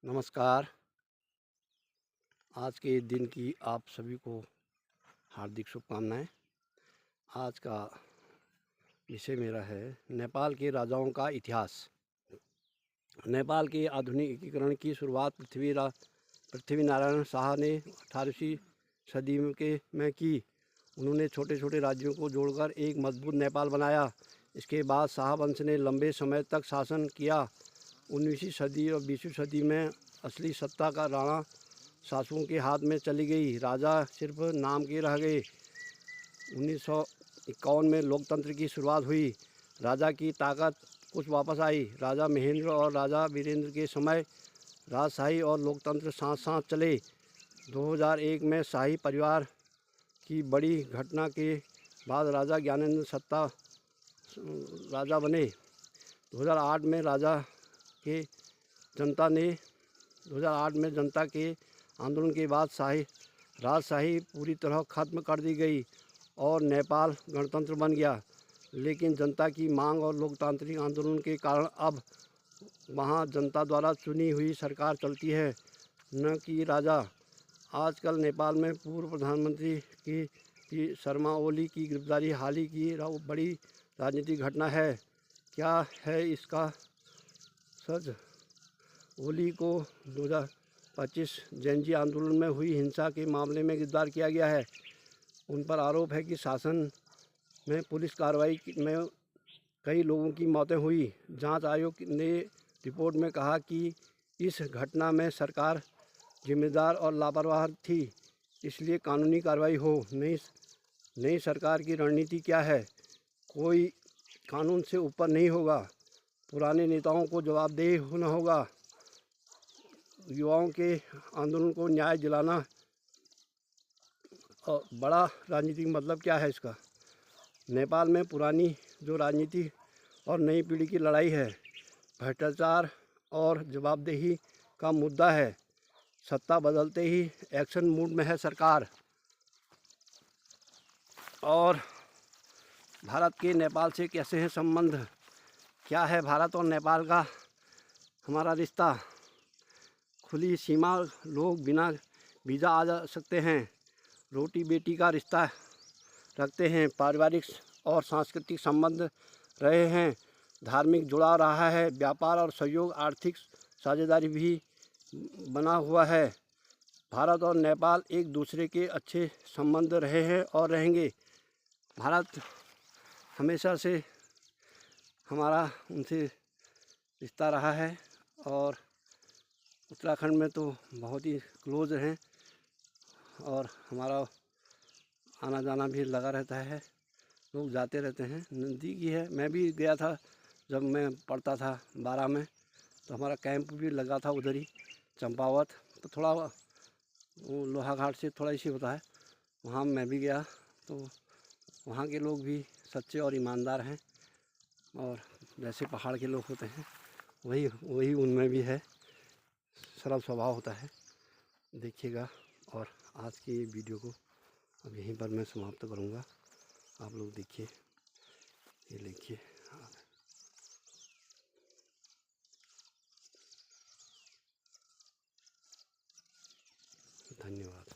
नमस्कार। आज के दिन की आप सभी को हार्दिक शुभकामनाएं। आज का विषय मेरा है नेपाल के राजाओं का इतिहास। नेपाल के आधुनिकीकरण की शुरुआत पृथ्वीनारायण शाह ने 18वीं सदी में की। उन्होंने छोटे छोटे राज्यों को जोड़कर एक मजबूत नेपाल बनाया। इसके बाद शाह वंश ने लंबे समय तक शासन किया। 19वीं सदी और 20वीं सदी में असली सत्ता का राणा शासकों के हाथ में चली गई। राजा सिर्फ नाम के रह गए। 1951 में लोकतंत्र की शुरुआत हुई। राजा की ताकत कुछ वापस आई। राजा महेंद्र और राजा वीरेंद्र के समय राजशाही और लोकतंत्र साथ साथ चले। 2001 में शाही परिवार की बड़ी घटना के बाद राजा ज्ञानेंद्र राजा बने। 2008 में जनता के आंदोलन के बाद राजशाही पूरी तरह खत्म कर दी गई और नेपाल गणतंत्र बन गया। लेकिन जनता की मांग और लोकतांत्रिक आंदोलन के कारण अब वहां जनता द्वारा चुनी हुई सरकार चलती है, न कि राजा। आजकल नेपाल में पूर्व प्रधानमंत्री की शर्मा ओली की गिरफ्तारी हाल ही की बड़ी राजनीतिक घटना है। क्या है इसका सच? ओली को 2025 जेनजी आंदोलन में हुई हिंसा के मामले में गिरफ्तार किया गया है। उन पर आरोप है कि शासन में पुलिस कार्रवाई में कई लोगों की मौतें हुई। जांच आयोग ने रिपोर्ट में कहा कि इस घटना में सरकार जिम्मेदार और लापरवाह थी, इसलिए कानूनी कार्रवाई हो। नई सरकार की रणनीति क्या है? कोई कानून से ऊपर नहीं होगा। पुराने नेताओं को जवाबदेह होना होगा। युवाओं के आंदोलन को न्याय दिलाना। और बड़ा राजनीतिक मतलब क्या है इसका? नेपाल में पुरानी जो राजनीति और नई पीढ़ी की लड़ाई है, भ्रष्टाचार और जवाबदेही का मुद्दा है। सत्ता बदलते ही एक्शन मूड में है सरकार। और भारत के नेपाल से कैसे हैं संबंध? क्या है भारत और नेपाल का हमारा रिश्ता? खुली सीमा, लोग बिना वीज़ा आ जा सकते हैं। रोटी बेटी का रिश्ता रखते हैं। पारिवारिक और सांस्कृतिक संबंध रहे हैं। धार्मिक जुड़ाव रहा है। व्यापार और सहयोग, आर्थिक साझेदारी भी बना हुआ है। भारत और नेपाल एक दूसरे के अच्छे संबंध रहे हैं और रहेंगे। भारत हमेशा से हमारा उनसे रिश्ता रहा है और उत्तराखंड में तो बहुत ही क्लोज हैं और हमारा आना जाना भी लगा रहता है। लोग जाते रहते हैं, नज़दीक ही है। मैं भी गया था जब मैं पढ़ता था 12 में, तो हमारा कैंप भी लगा था उधर ही चंपावत। तो थोड़ा वो लोहाघाट से थोड़ा इसी होता है, वहाँ मैं भी गया। तो वहाँ के लोग भी सच्चे और ईमानदार हैं और जैसे पहाड़ के लोग होते हैं वही उनमें भी है। सरल स्वभाव होता है। देखिएगा। और आज की वीडियो को अब यहीं पर मैं समाप्त करूँगा। आप लोग देखिए, ये देखिए। धन्यवाद।